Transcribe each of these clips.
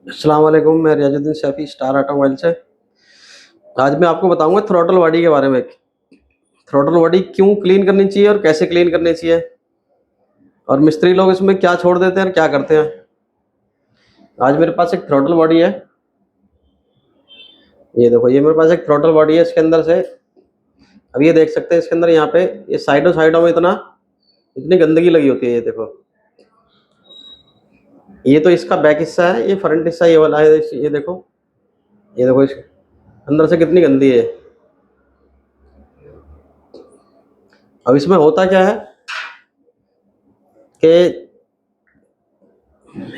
अस्सलाम वालेकुम, मैं रियाजुद्दीन सैफ़ी स्टार ऑटोमोबाइल से। आज मैं आपको बताऊँगा थ्रॉटल बॉडी के बारे में। थ्रॉटल बॉडी क्यों क्लीन करनी चाहिए और कैसे क्लीन करनी चाहिए और मिस्त्री लोग इसमें क्या छोड़ देते हैं और क्या करते हैं। आज मेरे पास एक थ्रॉटल बॉडी है। ये देखो, ये मेरे पास एक थ्रॉटल बॉडी है। इसके अंदर से अब ये देख सकते हैं, इसके अंदर यहाँ पे ये साइडों में इतनी गंदगी लगी होती है। ये देखो, ये तो इसका बैक हिस्सा है, ये फ्रंट हिस्सा ये वाला है। ये देखो इस अंदर से कितनी गंदी है। अब इसमें होता क्या है कि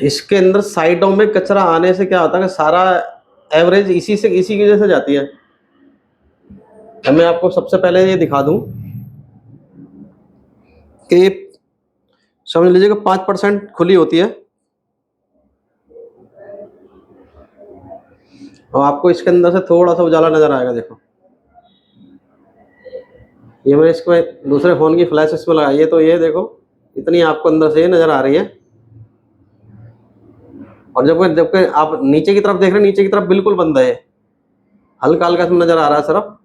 इसके अंदर साइडों में कचरा आने से क्या होता है कि सारा एवरेज इसी की वजह से जाती है। अब मैं आपको सबसे पहले ये दिखा दूं कि समझ लीजिए कि 5% खुली होती है और आपको इसके अंदर से थोड़ा सा उजाला नजर आएगा। देखो, ये मैंने इसको दूसरे फ़ोन की फ्लैश इसमें लगाई है, तो ये देखो इतनी आपको अंदर से नज़र आ रही है। और जबकि आप नीचे की तरफ देख रहे हैं, नीचे की तरफ बिल्कुल बंद है। हल्का हल्का इसमें नज़र आ रहा है, सिर्फ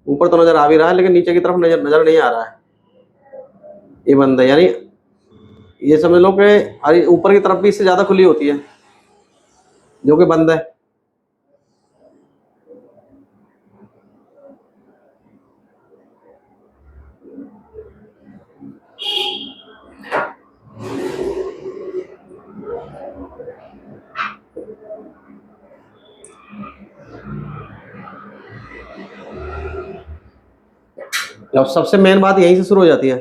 ऊपर तो नज़र आ भी रहा है लेकिन नीचे की तरफ नज़र नहीं आ रहा है। ये बंद है, यानी ये समझ लो कि ऊपर की तरफ भी इससे ज़्यादा खुली होती है, जो कि बंद है। अब सबसे मेन बात यहीं से शुरू हो जाती है।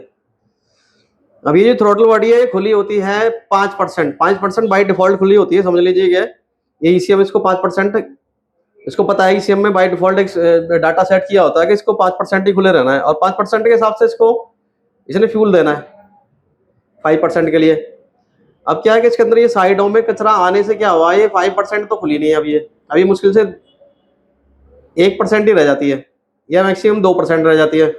अब ये जो थ्रॉटल बॉडी है, ये खुली होती है 5%। 5% बाई डिफॉल्ट खुली होती है, समझ लीजिए। ये ईसीएम इसको 5%, इसको पता है ईसीएम में बाई डिफॉल्ट एक डाटा सेट किया होता है कि इसको 5% ही खुले रहना है और 5% के हिसाब से इसने फ्यूल देना है 5% के लिए। अब क्या है कि इसके अंदर ये साइडों में कचरा आने से क्या हुआ, ये 5% तो खुली नहीं है। अब ये मुश्किल से 1% ही रह जाती है या मैक्सिमम 2% रह जाती है।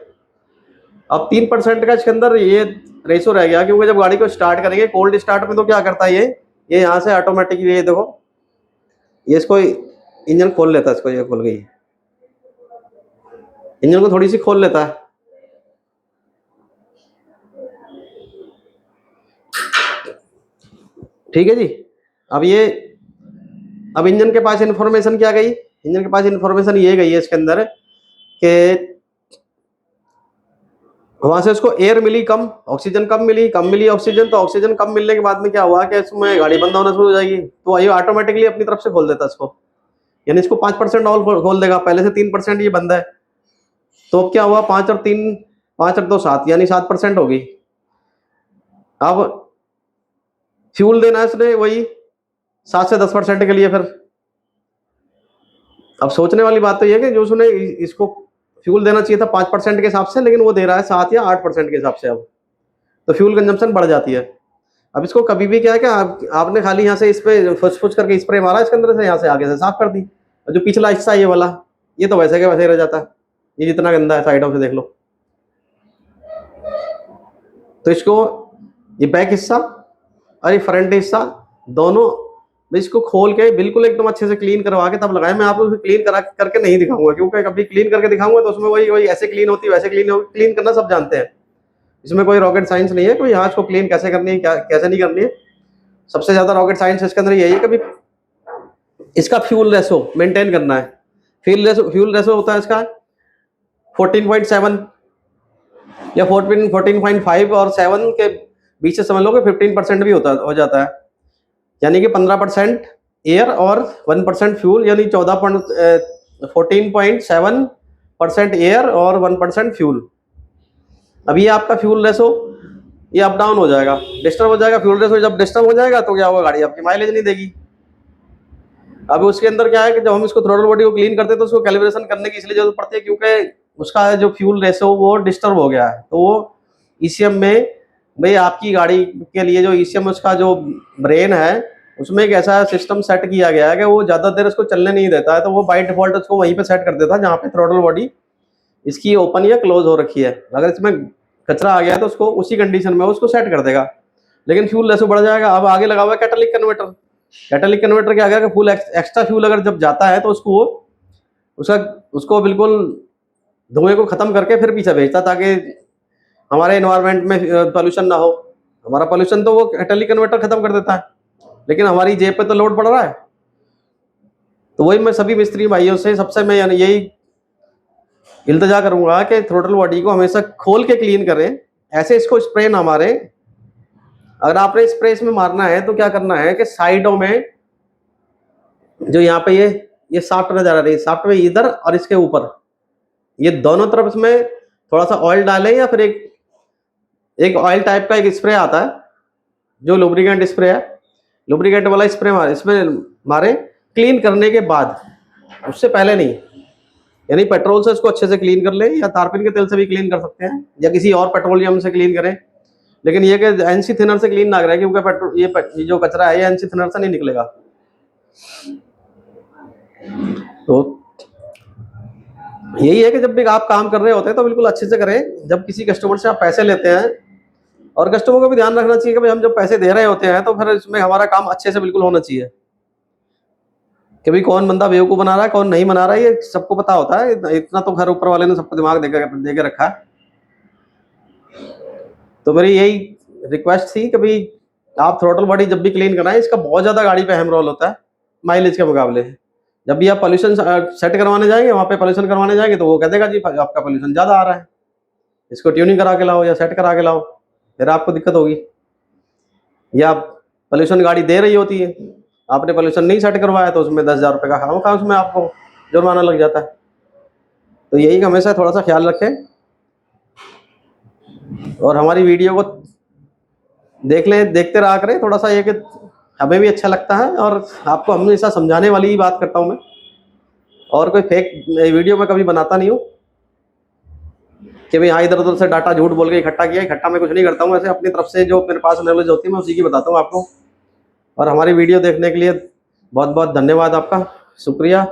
अब 3% का इसके अंदर ये रेशो रह गया, क्योंकि जब गाड़ी को स्टार्ट करेंगे कोल्ड स्टार्ट में तो क्या करता है, ये यहाँ से ऑटोमेटिकली, ये देखो, ये इसको इंजन खोल लेता है। इसको ये खोल गई, इंजन को थोड़ी सी खोल लेता है। ठीक है जी। अब इंजन के पास इंफॉर्मेशन क्या गई, इंजन के पास इंफॉर्मेशन ये गई है इसके अंदर कि वहां से उसको एयर मिली कम, ऑक्सीजन कम मिली ऑक्सीजन। तो ऑक्सीजन कम मिलने के बाद में क्या हुआ कि इसमें गाड़ी बंद होना शुरू हो जाएगी, तो ये ऑटोमेटिकली अपनी तरफ से खोल देता है इसको, यानी इसको 5% और खोल देगा। पहले से 3% ये बंद है, तो अब क्या हुआ, 5 और 2 7, यानी 7% होगी। अब फ्यूल देना है इसने वही 7 से 10% के लिए। फिर अब सोचने वाली बात तो ये है कि जो उसने इसको फ्यूल देना चाहिए था 5% के हिसाब से, लेकिन वो दे रहा है 7 या 8% के हिसाब से। अब तो फ्यूल कंजम्पशन बढ़ जाती है। अब इसको कभी भी क्या है कि आपने खाली यहाँ से इस पे फुस करके स्प्रे मारा, इसके अंदर से यहाँ से आगे से साफ कर दी, और जो पिछला हिस्सा ये वाला, ये तो वैसे के वैसे रह जाता है। ये जितना गंदा है साइडों से देख लो। तो इसको, ये बैक हिस्सा और ये फ्रंट हिस्सा दोनों मैं इसको खोल के बिल्कुल एकदम अच्छे से क्लीन करवा के तब लगाए। मैं आपको क्लीन करके नहीं दिखाऊंगा, क्योंकि कभी क्लीन करके दिखाऊंगा तो उसमें वही ऐसे क्लीन होती है वैसे क्लीन होगी। क्लीन करना सब जानते हैं, इसमें कोई रॉकेट साइंस नहीं है कोई यहाँ को क्लीन कैसे करनी है, कैसे नहीं करनी है। सबसे ज्यादा रॉकेट साइंस इसके अंदर यही है, कभी इसका फ्यूल रेशो मेंटेन करना है। फ्यूल रेशो होता है इसका 14.7 या 14.5 और 7 के बीच से समझ लो कि 15% भी हो जाता है, यानी कि 15% एयर और 1% फ्यूल, यानी 14.7% एयर और 1% फ्यूल। अब ये आपका फ्यूल रेशो ये अप डाउन हो जाएगा, डिस्टर्ब हो जाएगा। फ्यूल रेशो जब डिस्टर्ब हो जाएगा तो क्या होगा, गाड़ी आपकी माइलेज नहीं देगी। अब उसके अंदर क्या है कि जब हम इसको थ्रॉटल बॉडी को क्लीन करते हैं तो उसको कैलिब्रेशन करने की इसलिए जरूरत पड़ती है, क्योंकि उसका जो फ्यूल रेशो वो डिस्टर्ब हो गया है। तो वो ईसीएम में, भाई आपकी गाड़ी के लिए जो ईसीएम उसका जो ब्रेन है, उसमें एक ऐसा सिस्टम सेट किया गया है कि वो ज़्यादा देर उसको चलने नहीं देता है। तो वो बाई डिफॉल्ट उसको वहीं पे सेट कर देता है जहाँ पे थ्रॉटल बॉडी इसकी ओपन या क्लोज हो रखी है। अगर इसमें कचरा आ गया तो उसको उसी कंडीशन में उसको सेट कर देगा, लेकिन फ्यूल रेशो बढ़ जाएगा। अब आगे लगा हुआ है कैटालिटिक कन्वर्टर, कैटालिटिक कन्वर्टर क्या करेगा, फुल एक्स्ट्रा फ्यूल अगर जब जाता है तो उसको बिल्कुल धुएं को खत्म करके फिर पीछे भेजता, ताकि हमारे एनवायरनमेंट में पॉल्यूशन ना हो। हमारा पॉल्यूशन तो वो कैटालिटिक कन्वर्टर खत्म कर देता है, लेकिन हमारी जेब पे तो लोड पड़ रहा है। तो वही मैं सभी मिस्त्री भाइयों से सबसे मैं यही इल्तजा करूंगा कि थ्रोटल बॉडी को हमेशा खोल के क्लीन करें, ऐसे इसको स्प्रे ना मारें। अगर आपने स्प्रे इसमें मारना है तो क्या करना है कि साइडों में जो यहाँ पे ये साफ्ट नजर आ रही है, साफ्ट में इधर और इसके ऊपर, ये दोनों तरफ इसमें थोड़ा सा ऑयल डालें, या फिर एक ऑयल टाइप का एक स्प्रे आता है जो लुब्रिकेंट स्प्रे है, लुब्रिकेंट वाला स्प्रे इसमें मारें क्लीन करने के बाद, उससे पहले नहीं। यानी पेट्रोल से इसको अच्छे से क्लीन कर लें, या तारपीन के तेल से भी क्लीन कर सकते हैं, या किसी और पेट्रोलियम से क्लीन करें। लेकिन ये कि एनसी थिनर से क्लीन ना करें, क्योंकि पेट्रोल ये जो कचरा है ये एनसी थिनर से नहीं निकलेगा। तो यही है कि जब भी आप काम कर रहे होते हैं तो बिल्कुल अच्छे से करें। जब किसी कस्टमर से आप पैसे लेते हैं, और कस्टमर को भी ध्यान रखना चाहिए कि भाई हम जब पैसे दे रहे होते हैं तो फिर इसमें हमारा काम अच्छे से बिल्कुल होना चाहिए, कि भाई कौन बंदा बेवकूफ़ बना रहा है, कौन नहीं बना रहा है, ये सबको पता होता है। इतना तो घर ऊपर वाले ने सबको दिमाग दे के रखा है। तो मेरी यही रिक्वेस्ट थी कि भाई आप थ्रोटल बॉडी जब भी क्लीन कराएं, इसका बहुत ज़्यादा गाड़ी पे अहम रोल होता है माइलेज के मुकाबले। जब भी आप पोल्यूशन सेट करवाने जाएंगे, वहाँ पे पोल्यूशन करवाने जाएंगे, तो वो कह देगा जी आपका पोल्यूशन ज़्यादा आ रहा है, इसको ट्यूनिंग करा के लाओ या सेट करा के लाओ, फिर आपको दिक्कत होगी। या पोल्यूशन गाड़ी दे रही होती है, आपने पोल्यूशन नहीं सेट करवाया तो उसमें 10,000 रुपये का खामखा उसमें आपको जुर्माना लग जाता है। तो यही हमेशा थोड़ा सा ख्याल रखें, और हमारी वीडियो को देखते रहा करें। थोड़ा सा ये कि हमें भी अच्छा लगता है, और आपको हमेशा समझाने वाली ही बात करता हूँ मैं, और कोई फेक वीडियो में कभी बनाता नहीं हूँ कि भाई हाँ इधर उधर से डाटा झूठ बोल के इकट्ठा किया। इकट्ठा मैं कुछ नहीं करता हूँ, ऐसे अपनी तरफ से जो मेरे पास नॉलेज होती है मैं उसी की बताता हूँ आपको। और हमारी वीडियो देखने के लिए बहुत बहुत धन्यवाद आपका, शुक्रिया।